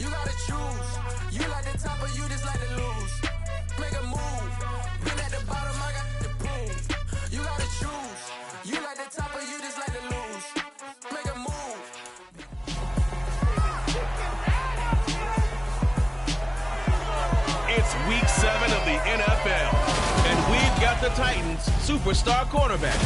You gotta choose. You like the top or you just like to lose. Make a move. Been at the bottom, I got the prove. You gotta choose. You like the top or you just like to lose. Make a move. It's week 7 of the NFL, and we've got the Titans' superstar cornerback.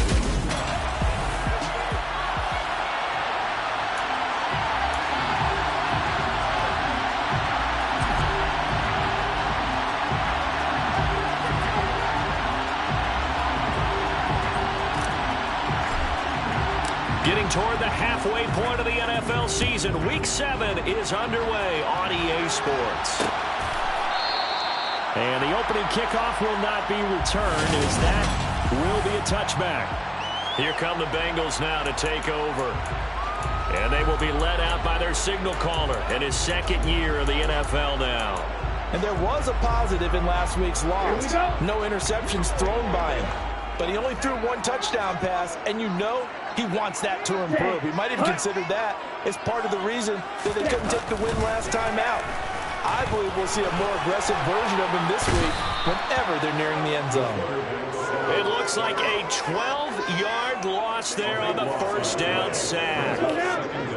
Getting toward the halfway point of the NFL season, Week 7 is underway on EA Sports. And the opening kickoff will not be returned, as that will be a touchback. Here come the Bengals now to take over. And they will be led out by their signal caller in his second year of the NFL now. And there was a positive in last week's loss. No interceptions thrown by him. But he only threw one touchdown pass, and you know he wants that to improve. He might have considered that as part of the reason that they couldn't take the win last time out. I believe we'll see a more aggressive version of him this week whenever they're nearing the end zone. It looks like a 12-yard loss there on the first down sack.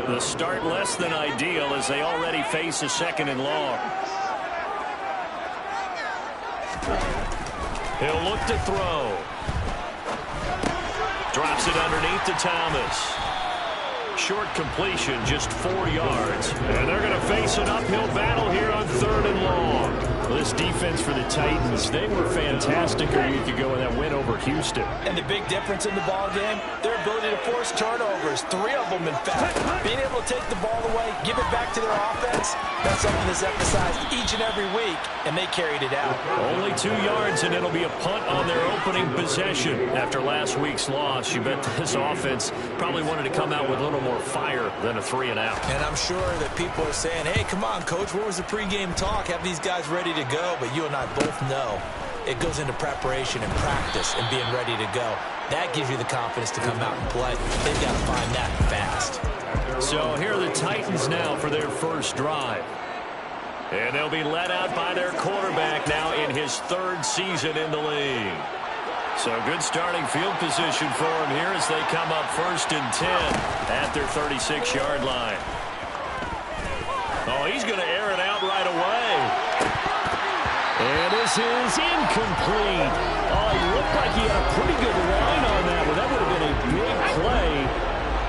The start less than ideal as they already face a second and long. He'll look to throw. Drops it underneath to Thomas. Short completion, just 4 yards. And they're going to face an uphill battle here on 3rd and long. Well, this defense for the Titans, they were fantastic a week ago in that win over Houston. And the big difference in the ball game, their ability to force turnovers, 3 of them in fact. Being able to take the ball away, give it back to their offense, that's something that's emphasized each and every week, and they carried it out. Only 2 yards, and it'll be a punt on their opening possession. After last week's loss, you bet this offense probably wanted to come out with a little more fire than a 3-and-out. And I'm sure that people are saying, hey, come on, Coach, what was the pregame talk? Have these guys ready to go? But you and I both know it goes into preparation and practice and being ready to go. That gives you the confidence to come out and play. They've got to find that fast. So here are the Titans now for their first drive. And they'll be led out by their quarterback now in his 3rd season in the league. So good starting field position for him here as they come up 1st and 10 at their 36-yard line. Oh, he's going to air it out right away. And this is incomplete. Oh, he looked like he had a pretty good line on that one. That would have been a big play,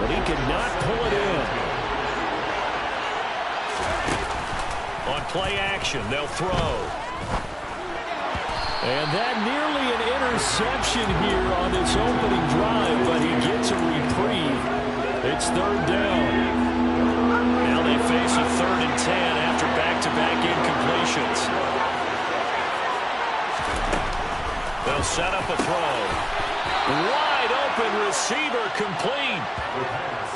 but he could not pull it in. On play action, they'll throw. And that nearly an interception here on this opening drive, but he gets a reprieve. It's 3rd down. Now they face a 3rd and 10 after back-to-back incompletions. They'll set up a throw. Wide open receiver complete.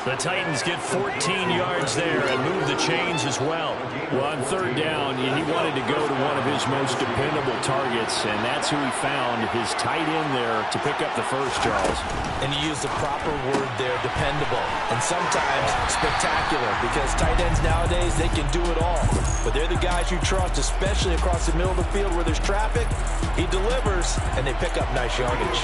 The Titans get 14 yards there and move the chains as well. Well, on 3rd down, he wanted to go to one of his most dependable targets, and that's who he found, his tight end there, to pick up the first, Charles. And you use the proper word there, dependable, and sometimes spectacular, because tight ends nowadays, they can do it all. But they're the guys you trust, especially across the middle of the field where there's traffic. He delivers, and they pick up nice yardage.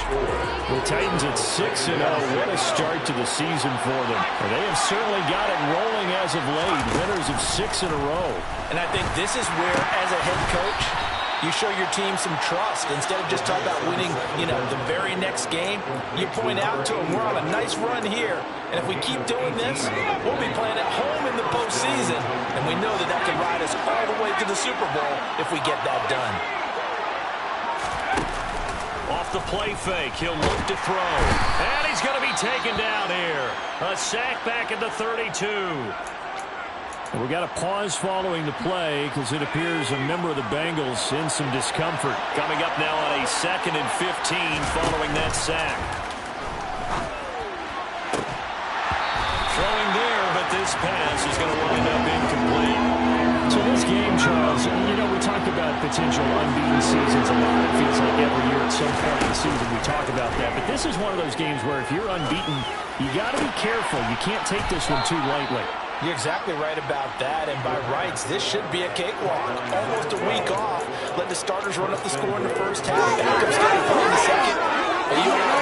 The Titans at 6-0. What a start to the season for them. They have certainly got it rolling as of late. Winners of 6 in a row. And I think this is where, as a head coach, you show your team some trust. Instead of just talking about winning, the very next game, you point out to them, we're on a nice run here. And if we keep doing this, we'll be playing at home in the postseason. And we know that can ride us all the way to the Super Bowl if we get that done. Off the play fake, he'll look to throw. And he's going to be taken down here. A sack back at the 32. We got a pause following the play because it appears a member of the Bengals in some discomfort. Coming up now on a 2nd and 15 following that sack. Throwing there, but this pass is going to wind up incomplete. So this game, Charles, we talked about potential unbeaten seasons a lot. It feels like every year at some point in the season we talk about that. But this is one of those games where if you're unbeaten, you got to be careful. You can't take this one too lightly. You're exactly right about that, and by rights, this should be a cakewalk. Almost a week off. Let the starters run up the score in the first half. Backups get to play in the second. And you know,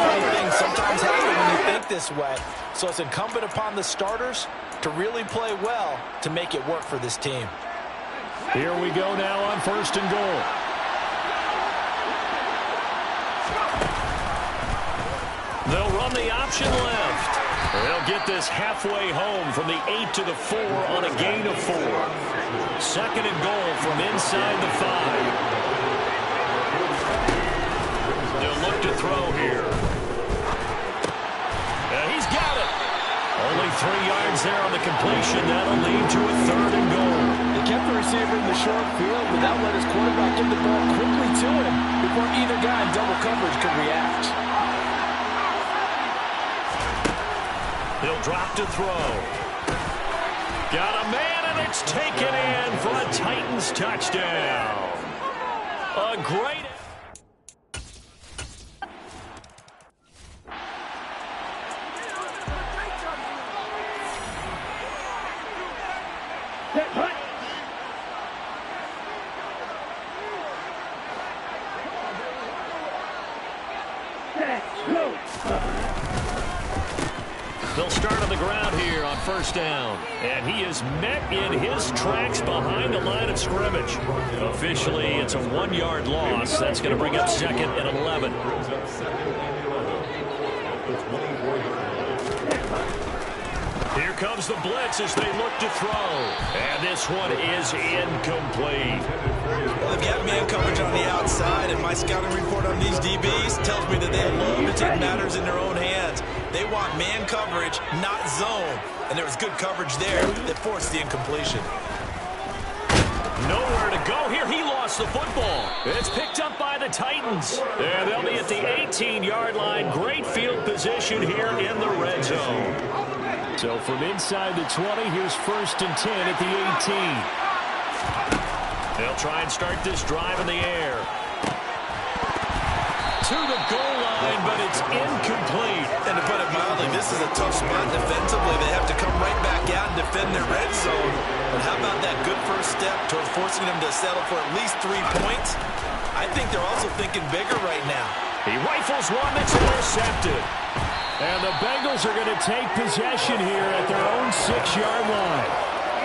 funny things sometimes happen when you think this way. So it's incumbent upon the starters to really play well to make it work for this team. Here we go now on 1st and goal. They'll run the option left. They'll get this halfway home from the 8 to the 4 on a gain of 4. 2nd and goal from inside the 5. They'll look to throw here. He's got it. Only 3 yards there on the completion. That'll lead to a 3rd and goal. They kept the receiver in the short field, but that let his quarterback get the ball quickly to him before either guy in double coverage could react. He'll drop to throw. Got a man, and it's taken in for a Titans touchdown. A great... They'll start on the ground here on 1st down. And he is met in his tracks behind the line of scrimmage. Officially, it's a 1-yard loss. That's going to bring up 2nd and 11. Here comes the blitz as they look to throw. And this one is incomplete. Well, they've got man coverage on the outside, and my scouting report on these DBs tells me that they love to take matters in their own hands. They want man coverage, not zone. And there was good coverage there that forced the incompletion. Nowhere to go here. He lost the football. It's picked up by the Titans. And they'll be at the 18-yard line. Great field position here in the red zone. So from inside the 20, here's 1st and 10 at the 18. They'll try and start this drive in the air. To the goal line, but it's incomplete. And to put it mildly, this is a tough spot defensively. They have to come right back out and defend their red zone. But how about that good first step towards forcing them to settle for at least 3 points? I think they're also thinking bigger right now. He rifles one that's intercepted. And the Bengals are going to take possession here at their own 6-yard line.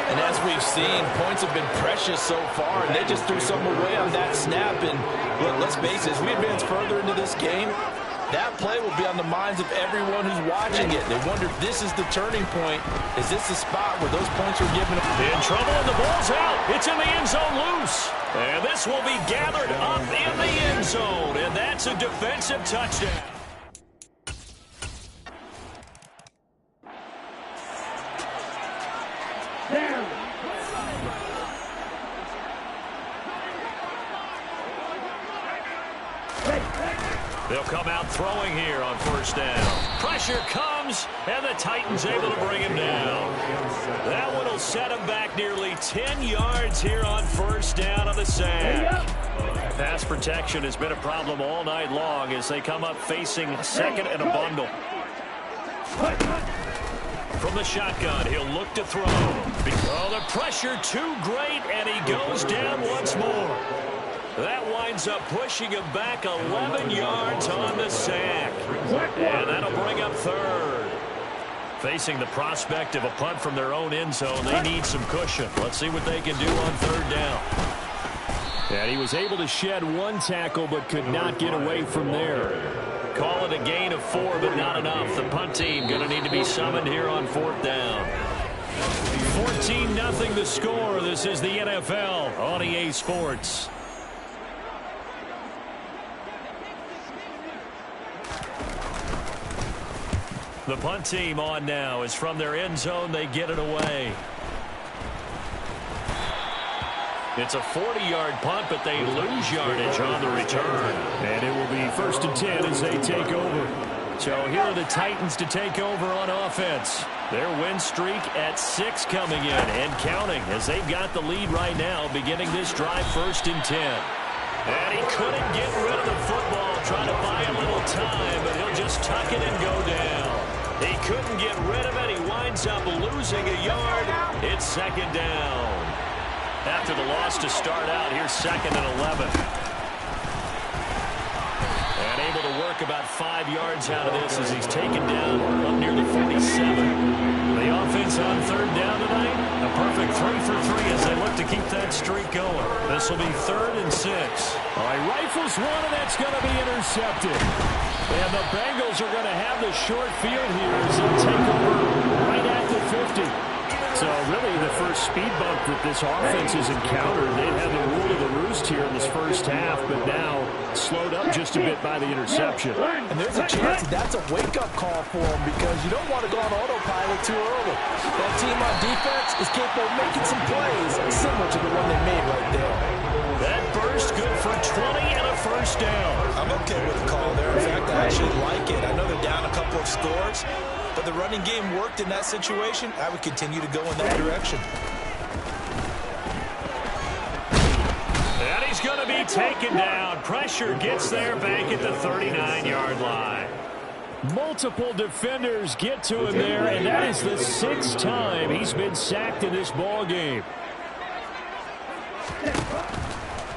And as we've seen, points have been precious so far, and they just threw some away on that snap. And look, let's face it, as we advance further into this game, that play will be on the minds of everyone who's watching it. They wonder if this is the turning point. Is this the spot where those points are given? In trouble, and the ball's out. It's in the end zone loose. And this will be gathered up in the end zone. And that's a defensive touchdown. They'll come out throwing here on 1st down. Pressure comes, and the Titans able to bring him down. That one will set him back nearly 10 yards here on 1st down on the sack. Pass protection has been a problem all night long as they come up facing 2nd and a bundle. From the shotgun, he'll look to throw. Oh, the pressure too great, and he goes down once more. That winds up pushing him back 11 yards on the sack. And that'll bring up 3rd. Facing the prospect of a punt from their own end zone, they need some cushion. Let's see what they can do on 3rd down. And he was able to shed 1 tackle but could not get away from there. Call it a gain of 4, but not enough. The punt team going to need to be summoned here on 4th down. 14-0 the score. This is the NFL on EA Sports. The punt team on now is from their end zone. They get it away. It's a 40-yard punt, but they lose yardage on the return. And it will be 1st and 10 as they take over. So here are the Titans to take over on offense. Their win streak at 6 coming in and counting as they've got the lead right now beginning this drive 1st and 10. And he couldn't get rid of the football, trying to buy a little time, but he'll just tuck it and go down. He couldn't get rid of it. He winds winds up losing a yard. It's second down. After the loss to start out, here's 2nd and 11. And able to work about 5 yards out of this as he's taken down up near the 47. The offense on 3rd down tonight. A perfect 3 for 3 as they look to keep that streak going. This will be 3rd and 6. All right, rifles one, and that's going to be intercepted. And the Bengals are going to have the short field here as they take over right at the 50. So really the first speed bump that this offense has encountered. They've had the rule of the roost here in this first half, but now slowed up just a bit by the interception. And there's a chance that's a wake-up call for them because you don't want to go on autopilot too early. That team on defense is capable of making some plays similar to the one they made right there. That burst good for 20 and a first down. I'm okay with the call there. In fact, I actually like it. I know they're down a couple of scores, but the running game worked in that situation. I would continue to go in that direction. And he's going to be taken down. Pressure gets there back at the 39-yard line. Multiple defenders get to him there, and that is the 6th time he's been sacked in this ball game.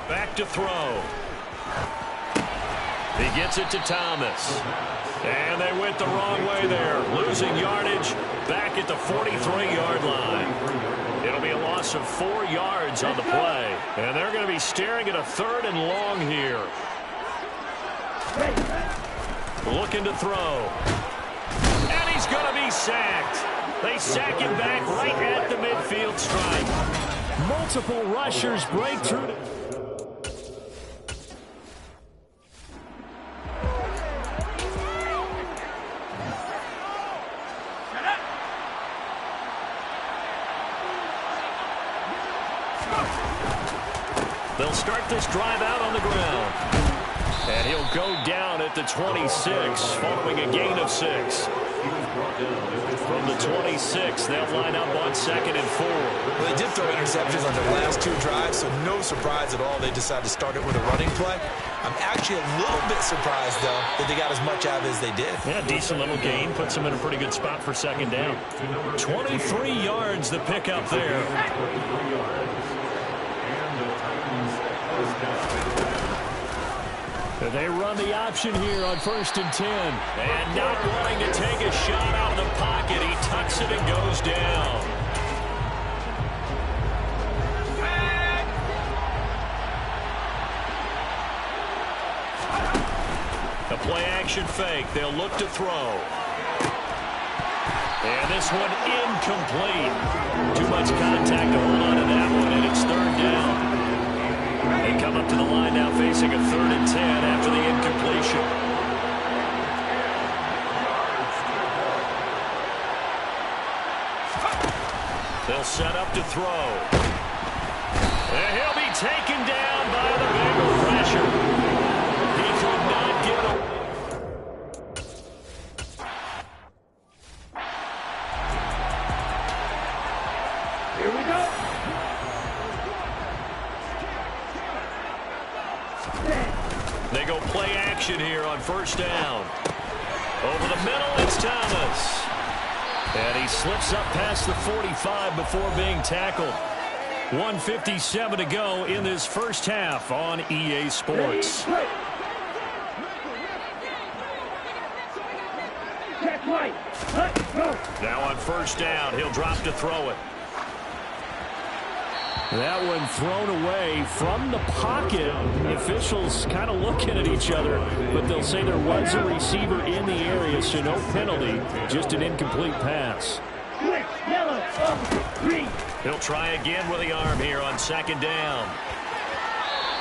Back to throw. He gets it to Thomas. And they went the wrong way there. Losing yardage back at the 43-yard line. It'll be a loss of 4 yards on the play. And they're going to be staring at a 3rd and long here. Looking to throw. And he's going to be sacked. They sack him back right at the midfield stripe. Multiple rushers break through. They'll start this drive out on the ground. And he'll go down at the 26 following a gain of 6. From the 26, they'll line up on 2nd and 4. Well, they did throw interceptions on their last 2 drives, so no surprise at all they decided to start it with a running play. I'm actually a little bit surprised, though, that they got as much out of it as they did. Yeah, decent little gain. Puts them in a pretty good spot for 2nd down. 23 yards the pickup there. They run the option here on 1st and 10. And not wanting to take a shot out of the pocket, he tucks it and goes down. A play-action fake. They'll look to throw. And this one incomplete. Too much contact to hold on to that one, and it's 3rd down. They come up to the line now facing a 3rd and 10 after the incompletion. They'll set up to throw. And he'll be taken down by the Bengal pressure. He could not get it. Here we go. They go play action here on 1st down. Over the middle, it's Thomas. And he slips up past the 45 before being tackled. 1:57 to go in this first half on EA Sports. Now on 1st down, he'll drop to throw it. That one thrown away from the pocket. The officials kind of looking at each other, but they'll say there was a receiver in the area, so no penalty, just an incomplete pass. He'll try again with the arm here on 2nd down.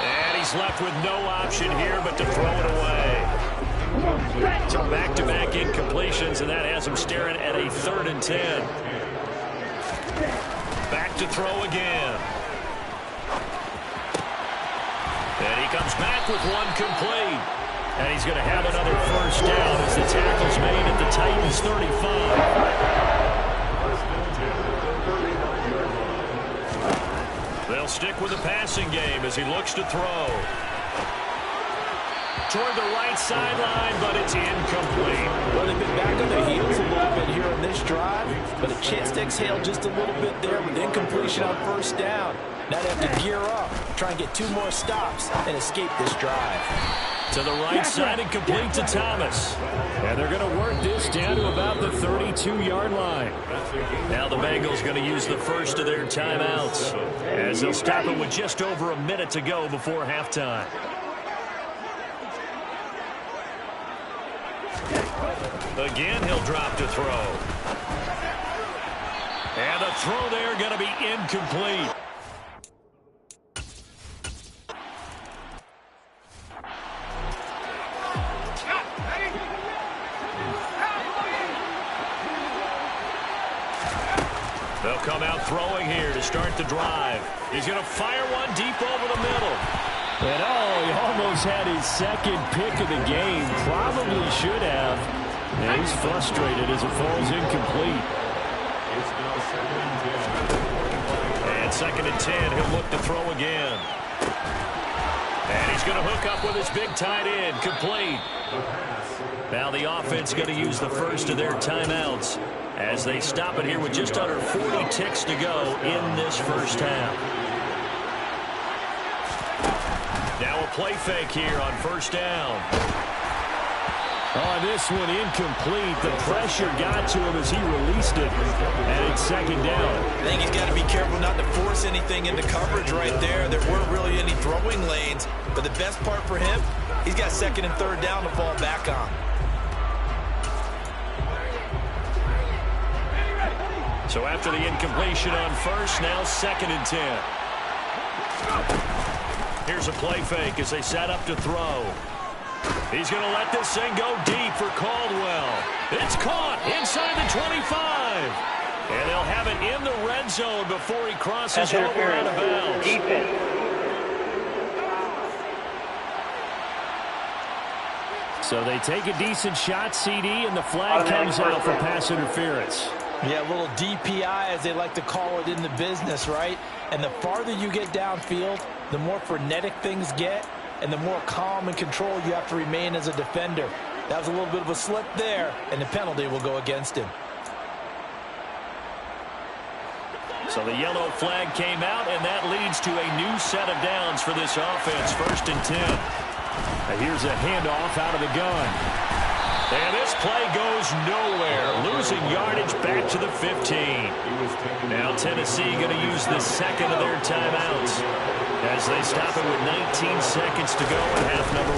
And he's left with no option here but to throw it away. So back-to-back incompletions, and that has him staring at a 3rd and 10. Back to throw again. And he comes back with one complete. And he's going to have another 1st down as the tackle's made at the Titans 35. They'll stick with the passing game as he looks to throw. Toward the right sideline, but it's incomplete. Well, they've been back on their heels a little bit here in this nice drive, but a chance to exhale just a little bit there with incompletion on first down. Now they have to gear up, try and get 2 more stops, and escape this drive. To the right side and complete to Thomas. And they're going to work this down to about the 32-yard line. Now the Bengals going to use the first of their timeouts as they'll stop it with just over a minute to go before halftime. Again, he'll drop to throw. And the throw there going to be incomplete. They'll come out throwing here to start the drive. He's going to fire one deep over the middle. And he almost had his second pick of the game. Probably should have. And he's frustrated as it falls incomplete. And 2nd and 10, he'll look to throw again. And he's going to hook up with his big tight end, complete. Now the offense going to use the first of their timeouts as they stop it here with just under 40 ticks to go in this first half. Now a play fake here on first down. This one incomplete. The pressure got to him as he released it. And it's 2nd down. I think he's got to be careful not to force anything into coverage right there. There weren't really any throwing lanes. But the best part for him, he's got 2nd and 3rd down to fall back on. So after the incompletion on first, now 2nd and 10. Here's a play fake as they set up to throw. He's going to let this thing go deep for Caldwell. It's caught inside the 25. And they'll have it in the red zone before he crosses over out of bounds. So they take a decent shot, CD, and the flag comes out for pass interference. Yeah, a little DPI, as they like to call it in the business, right? And the farther you get downfield, the more frenetic things get, and the more calm and control you have to remain as a defender. That was a little bit of a slip there, and the penalty will go against him. So the yellow flag came out, and that leads to a new set of downs for this offense. 1st and 10. And here's a handoff out of the gun. And this play goes nowhere. Losing yardage back to the 15. Now Tennessee going to use the 2nd of their timeouts as they stop it with 19 seconds to go in half number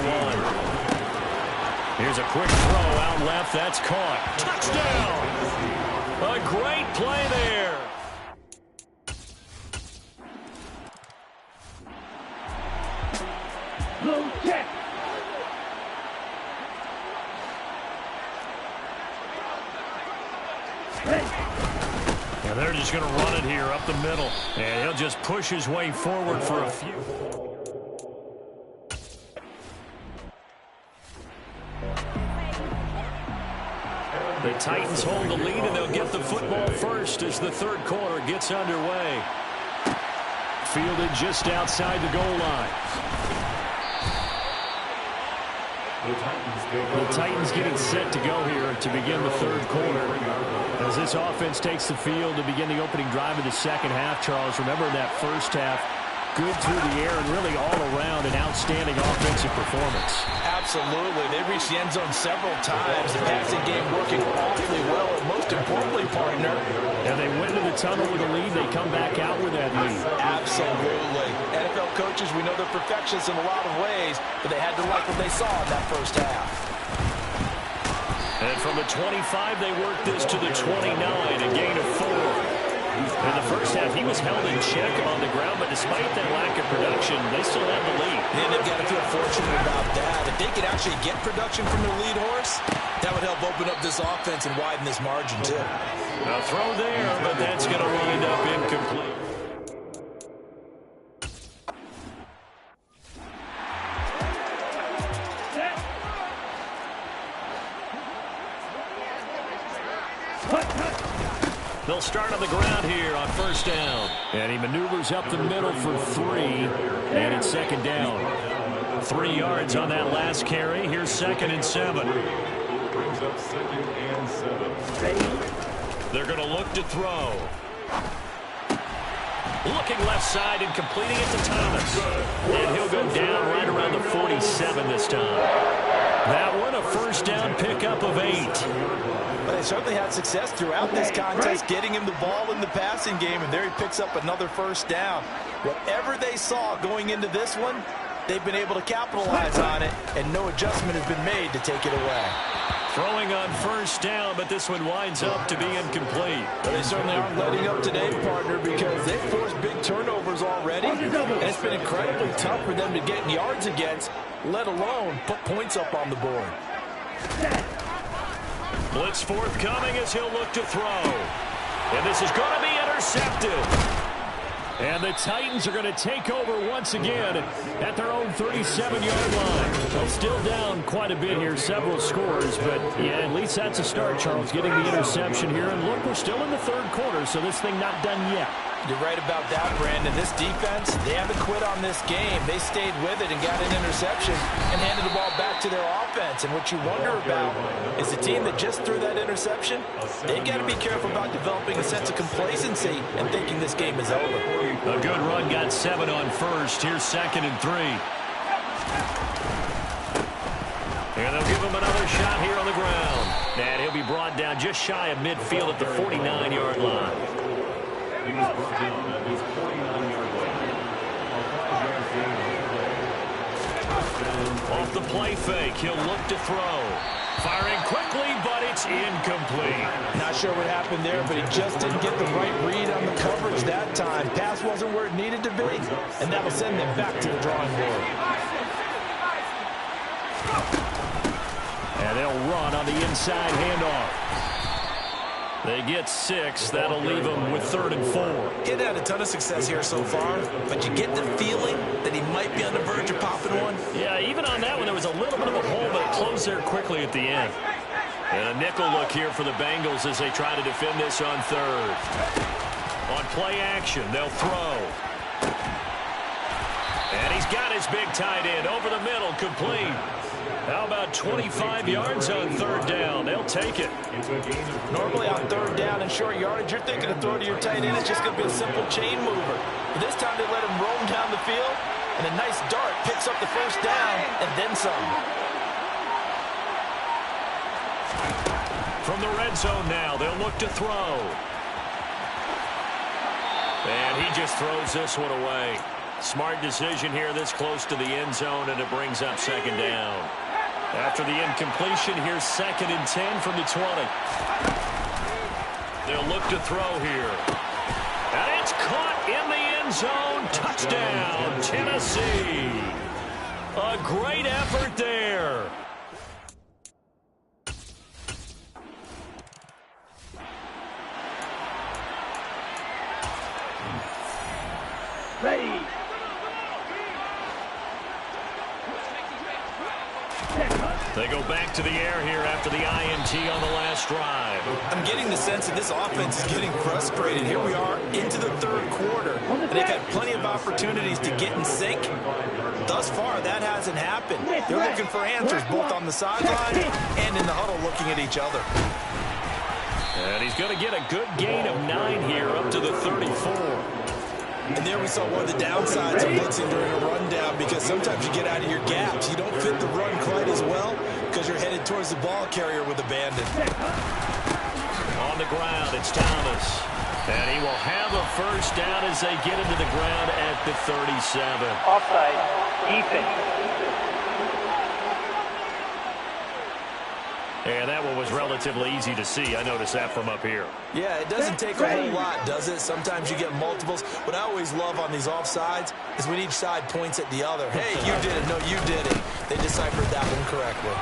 1. Here's a quick throw out left. That's caught. Touchdown! A great play there. Blue check. And they're just going to run it here up the middle. And he'll just push his way forward for a few. The Titans hold the lead, and they'll get the football first as the 3rd quarter gets underway. Fielded just outside the goal line. The Titans getting set to go here to begin the 3rd quarter. As this offense takes the field to begin the opening drive of the 2nd half, Charles, remember that first half, good through the air and really all around an outstanding offensive performance. Absolutely. They reached the end zone several times. The passing game working awfully well, and most importantly, partner. And they went into the tunnel with a lead. They come back out with that lead. Absolutely. NFL coaches, we know they're perfectionists in a lot of ways, but they had to like what they saw in that first half. And from the 25, they worked this to the 29, a gain of 4. In the first half, he was held in check on the ground, but despite that lack of production, they still have the lead. And they've got to feel fortunate about that. If they could actually get production from their lead horse, that would help open up this offense and widen this margin, too. A throw there, but that's going to wind up incomplete. They'll start on the ground here on first down. And he maneuvers up the middle for 3, and it's 2nd down. 3 yards on that last carry. Here's 2nd and 7. Brings up 2nd and 7. They're going to look to throw. Looking left side and completing it to Thomas. And he'll go down right around the 47 this time. That one a first down pickup of 8. But they certainly had success throughout this contest, getting him the ball in the passing game, and there he picks up another first down. Whatever they saw going into this one, they've been able to capitalize on it, and no adjustment has been made to take it away. Throwing on first down, but this one winds up to be incomplete. Well, they certainly aren't letting up today, partner, because they've forced big turnovers already, and it's been incredibly tough for them to get yards against, let alone put points up on the board. Blitz forthcoming as he'll look to throw. And this is going to be intercepted. And the Titans are going to take over once again at their own 37-yard line. Well, still down quite a bit here, several scores, but yeah, at least that's a start, Charles, getting the interception here. And look, we're still in the third quarter, so this thing not done yet. You're right about that, Brandon. This defense, they haven't quit on this game. They stayed with it and got an interception and handed the ball back to their offense. And what you wonder about is the team that just threw that interception, they've got to be careful about developing a sense of complacency and thinking this game is over. A good run, got 7 on first. Here's 2nd and 3. And they'll give him another shot here on the ground. And he'll be brought down just shy of midfield at the 49-yard line. He was brought down at his 49-yard line. Off the play fake, he'll look to throw. Firing quickly, but it's incomplete. Not sure what happened there, but he just didn't get the right read on the coverage that time. Pass wasn't where it needed to be, and that'll send them back to the drawing board. And they'll run on the inside handoff. They get 6. That'll leave them with 3rd and 4. He's had a ton of success here so far, but you get the feeling that he might be on the verge of popping one. Yeah, even on that one, there was a little bit of a hole, but it closed there quickly at the end. And a nickel look here for the Bengals as they try to defend this on 3rd. On play action, they'll throw. And he's got his big tight end over the middle, complete. How about 25 yards on 3rd down? They'll take it. Normally on 3rd down and short yardage, you're thinking of throw to your tight end. It's just going to be a simple chain mover. But this time they let him roam down the field, and a nice dart picks up the first down and then some. From the red zone now, they'll look to throw. And he just throws this one away. Smart decision here this close to the end zone, and it brings up 2nd down. After the incompletion, here's 2nd and 10 from the 20. They'll look to throw here. And it's caught in the end zone. Touchdown, Tennessee. A great effort there. Ready. They go back to the air here after the INT on the last drive. I'm getting the sense that this offense is getting frustrated. Here we are into the 3rd quarter, and they've had plenty of opportunities to get in sync. Thus far, that hasn't happened. They're looking for answers both on the sideline and in the huddle looking at each other. And he's going to get a good gain of 9 here up to the 34. And there we saw one of the downsides of blitzing during a rundown, because sometimes you get out of your gaps. You don't fit the run quite as well because you're headed towards the ball carrier with abandon. On the ground, it's Thomas. And he will have a first down as they get into the ground at the 37. Offside. Defense. And that one was relatively easy to see. I noticed that from up here. Yeah, it doesn't take a whole lot, does it? Sometimes you get multiples. What I always love on these offsides is when each side points at the other. Hey, you did it. No, you did it. They deciphered that one correctly.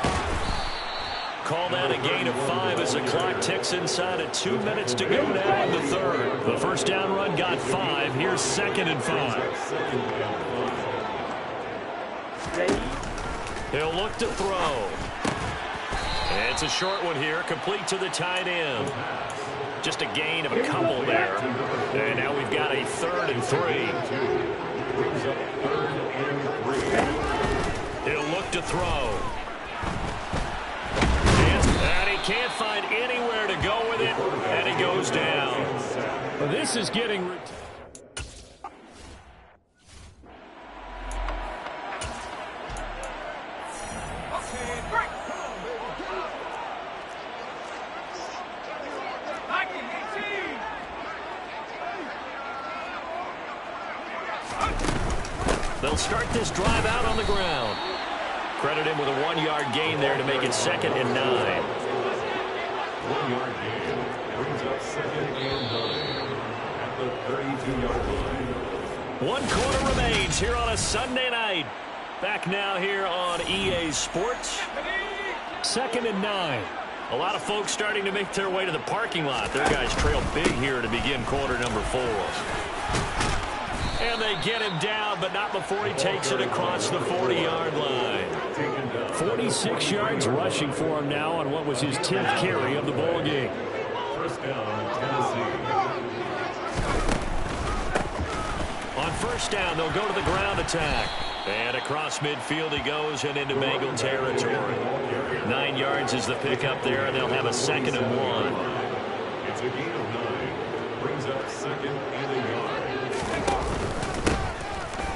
Call that a gain of 5 as the clock ticks inside of 2 minutes to go now in the 3rd. The first down run got 5. Here's 2nd and 5. He'll look to throw. It's a short one here, complete to the tight end. Just a gain of a couple there. And now we've got a 3rd and 3. He'll look to throw. And he can't find anywhere to go with it. And he goes this is getting... They'll start this drive out on the ground. Credit him with a 1-yard gain there to make it 2nd and 9. 1-yard gain brings up 2nd and 9 at the 32-yard line. 1 quarter remains here on a Sunday night. Back now here on EA Sports. 2nd and 9. A lot of folks starting to make their way to the parking lot. Their guys trail big here to begin quarter number 4. And they get him down, but not before he takes it across the 40-yard line. 46 yards rushing for him now on what was his 10th carry of the ball game. First down, Tennessee. On first down, they'll go to the ground attack. And across midfield he goes and into Bengal territory. 9 yards is the pickup there, and they'll have a 2nd and 1. It's a gain of 9. Brings up 2nd and a yard.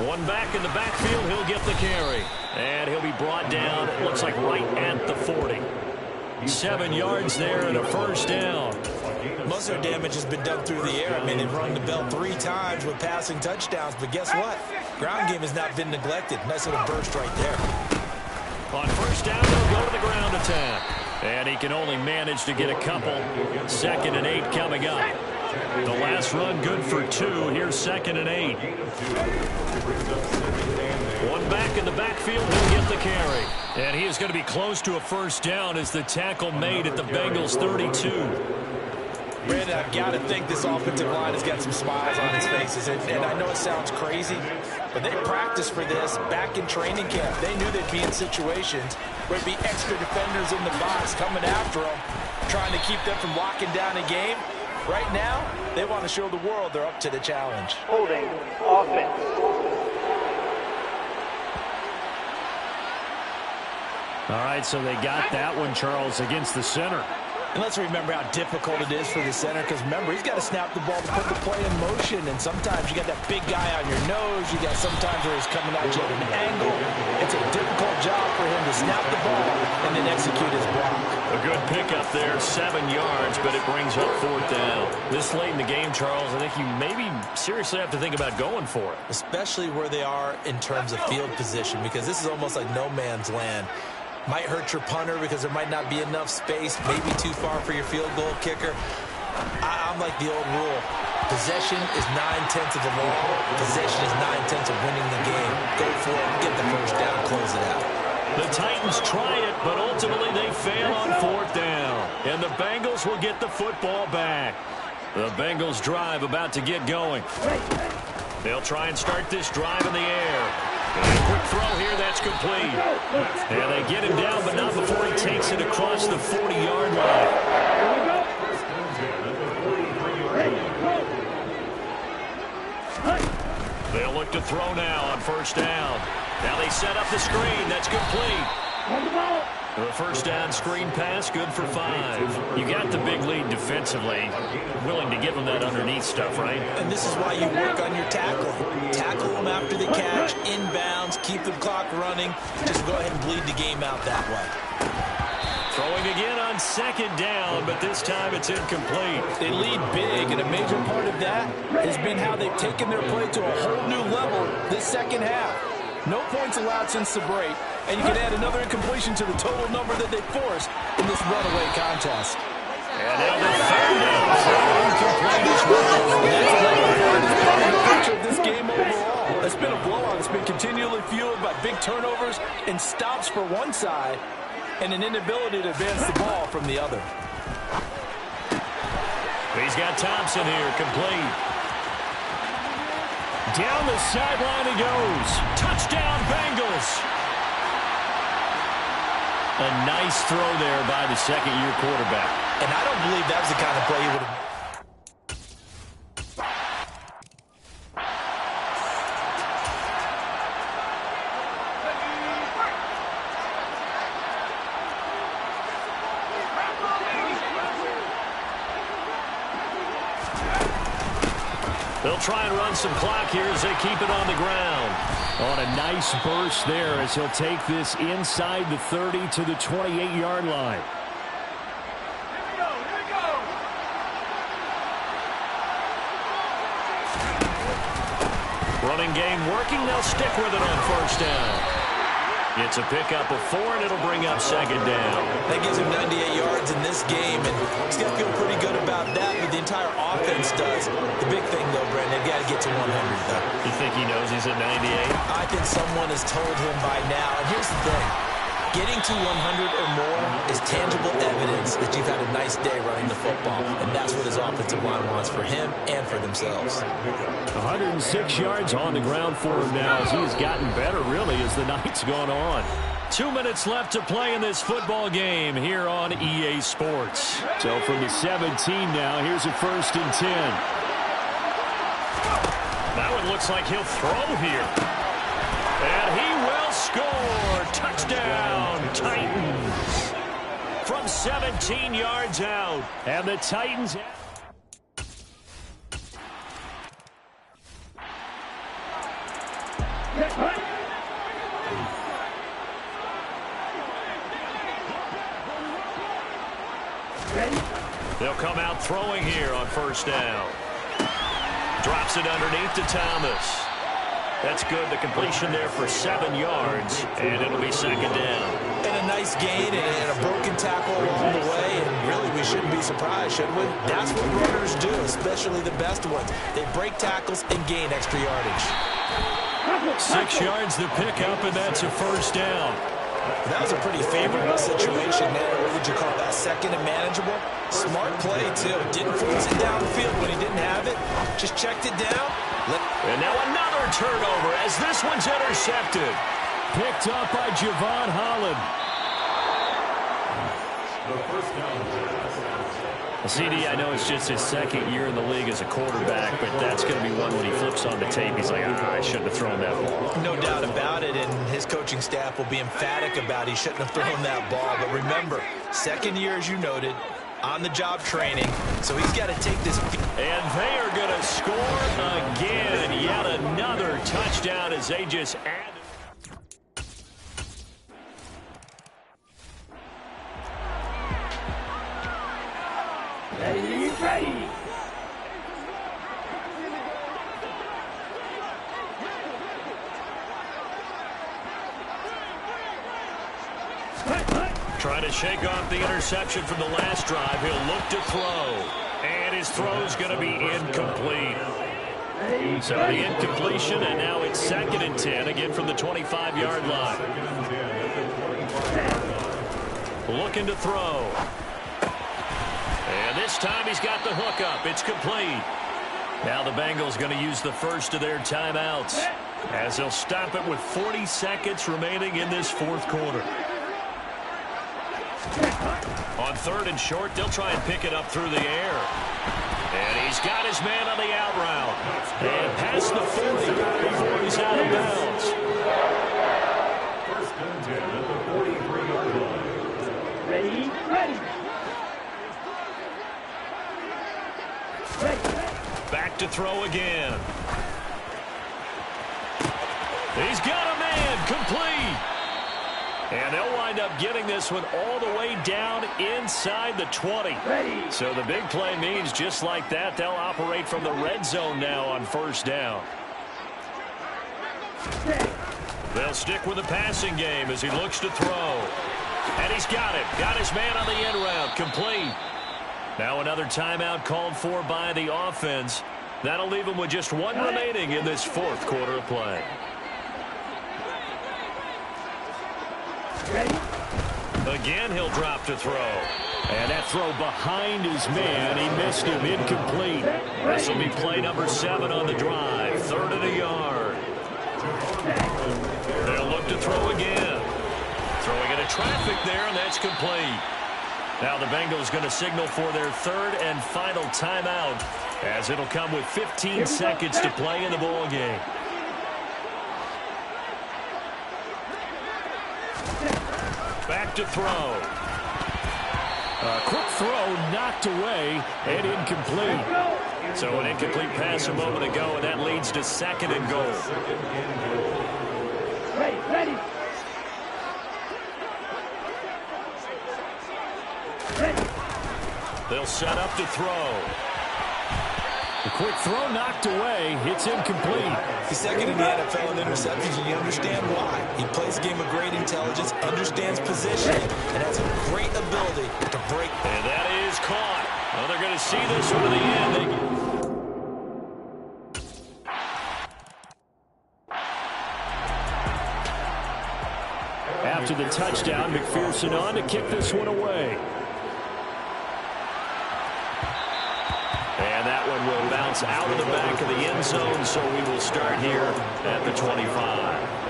One back in the backfield, he'll get the carry. And he'll be brought down, it looks like right at the 40. 7 yards there and a first down. Most of their damage has been done through the air. I mean, they've rung the bell 3 times with passing touchdowns, but guess what? Ground game has not been neglected. Nice little burst right there. On first down, they'll go to the ground attack. And he can only manage to get a couple. 2nd and 8 coming up. The last run good for 2. Here's 2nd and 8. One back in the backfield, he'll get the carry. And he is going to be close to a first down as the tackle made at the Bengals 32. Brandon, I've got to think this offensive line has got some smiles on its faces. And I know it sounds crazy, but they practiced for this back in training camp. They knew they'd be in situations where there'd be extra defenders in the box coming after them, trying to keep them from locking down a game. Right now, they want to show the world they're up to the challenge. Holding offense. All right, so they got that one, Charles, against the center. And let's remember how difficult it is for the center, because remember, he's got to snap the ball to put the play in motion, and sometimes you got that big guy on your nose. You got sometimes where he's coming at you at an angle. It's a difficult job for him to snap the ball and then execute his block. A good pickup there, 7 yards, but it brings up 4th down. This late in the game, Charles, I think you maybe seriously have to think about going for it. Especially where they are in terms of field position, because this is almost like no man's land. Might hurt your punter because there might not be enough space, maybe too far for your field goal kicker. I'm like the old rule. Possession is 9/10 of the law. Possession is 9/10 of winning the game. Go for it, get the first down, close it out. The Titans try it, but ultimately they fail on 4th down. And the Bengals will get the football back. The Bengals drive about to get going. They'll try and start this drive in the air. And a quick throw here, that's complete. And they get him down, but not before he takes it across the 40-yard line. They'll look to throw now on first down. Now they set up the screen. That's complete. The first down screen pass, good for 5. You got the big lead defensively. Willing to give them that underneath stuff, right? And this is why you work on your tackle. Tackle them after the catch, inbounds, keep the clock running. Just go ahead and bleed the game out that way. Throwing again on 2nd down, but this time it's incomplete. They lead big, and a major part of that has been how they've taken their play to a whole new level this second half. No points allowed since the break, and you can add another incompletion to the total number that they forced in this runaway contest. And now the 3rd down, incomplete as well. That's another part that's been in the picture of this game overall. It's been a blowout. It's been continually fueled by big turnovers and stops for one side and an inability to advance the ball from the other. He's got Thompson here, complete. Down the sideline he goes. Touchdown, Bengals. A nice throw there by the second-year quarterback. And I don't believe that was the kind of play he would have... They'll try and run some clock here as they keep it on the ground. On a nice burst there as he'll take this inside the 30 to the 28-yard line. Running game working. They'll stick with it on first down. It's a pickup of 4, and it'll bring up second down. That gives him 98 yards in this game, and he's going to feel pretty good about that, but the entire offense does. The big thing, though, Brandon, they've got to get to 100, though. You think he knows he's at 98? I think someone has told him by now. And here's the thing. Getting to 100 or more is tangible evidence that you've had a nice day running the football, and that's what his offensive line wants for him and for themselves. 106 yards on the ground for him now as he has gotten better, really, as the night's gone on. 2 minutes left to play in this football game here on EA Sports. So from the 17 now, here's a 1st and 10. That one looks like he'll throw here. And he will score. Touchdown, Titans. From 17 yards out. And the Titans... They'll come out throwing here on first down. Drops it underneath to Thomas. That's good. The completion there for 7 yards, and it'll be second down. And a nice gain and a broken tackle along the way, and really we shouldn't be surprised, should we? That's what runners do, especially the best ones. They break tackles and gain extra yardage. 6 yards the pickup, and that's a first down. That was a pretty favorable situation there. What would you call that? Second and manageable? Smart play, too. Didn't force it down the field when he didn't have it. Just checked it down. And now another turnover as this one's intercepted. Picked up by Javon Holland. CD, I know it's just his second year in the league as a quarterback, but that's going to be one when he flips on the tape. He's like, I shouldn't have thrown that ball. No doubt about it, and his coaching staff will be emphatic about he shouldn't have thrown that ball. But remember, second year, as you noted, on-the-job training, so he's got to take this. And they are going to score again. Yet another touchdown as they just add. Ready. Trying to shake off the interception from the last drive. He'll look to throw. And his throw's going to be incomplete. So the incompletion, and now it's 2nd and 10, again from the 25-yard line. Looking to throw. And this time he's got the hook up. It's complete. Now the Bengals going to use the first of their timeouts as they'll stop it with 40 seconds remaining in this fourth quarter. On 3rd and short, they'll try and pick it up through the air. And he's got his man on the out route. And past the 40 before he's out of bounds. 1st and 10 at the 43-yard line. Ready. Back to throw again. He's got a man, complete. And they'll wind up getting this one all the way down inside the 20. Ready. So the big play means just like that, they'll operate from the red zone now on first down. They'll stick with the passing game as he looks to throw. And he's got it. Got his man on the end route, complete. Now another timeout called for by the offense. That'll leave him with just one remaining in this fourth quarter of play. Ready. Again, he'll drop to throw. And that throw behind his man. He missed him, incomplete. This will be play number 7 on the drive. 3rd and a yard. They'll look to throw again. Throwing into traffic there, and that's complete. Now the Bengals going to signal for their 3rd and final timeout as it'll come with 15 seconds to play in the ball game. Back to throw. A quick throw knocked away and incomplete. So an incomplete pass a moment ago, and that leads to 2nd and goal. Ready. They'll set up to throw. A quick throw knocked away. It's incomplete. He's second in the NFL in interceptions, and you understand why. He plays a game of great intelligence, understands positioning, and has a great ability to break. And that is caught. Well, they're going to see this one to the end. After the touchdown, McPherson on to kick this one away. And that one will bounce out of the back of the end zone, so we will start here at the 25.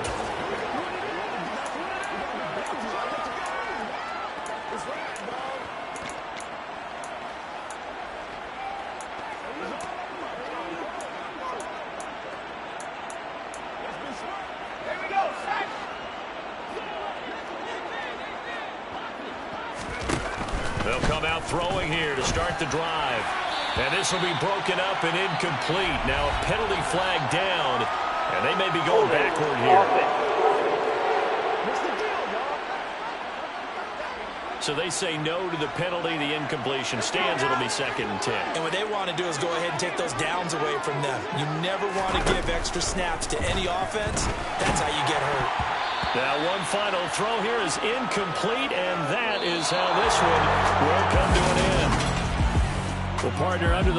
They'll come out throwing here to start the drive. And this will be broken up and incomplete. Now a penalty flag down, and they may be going backward here. So they say no to the penalty. The incompletion stands. It'll be 2nd and 10. And what they want to do is go ahead and take those downs away from them. You never want to give extra snaps to any offense. That's how you get hurt. Now one final throw here is incomplete, and that is how this one will come to an end. Well, partner, under the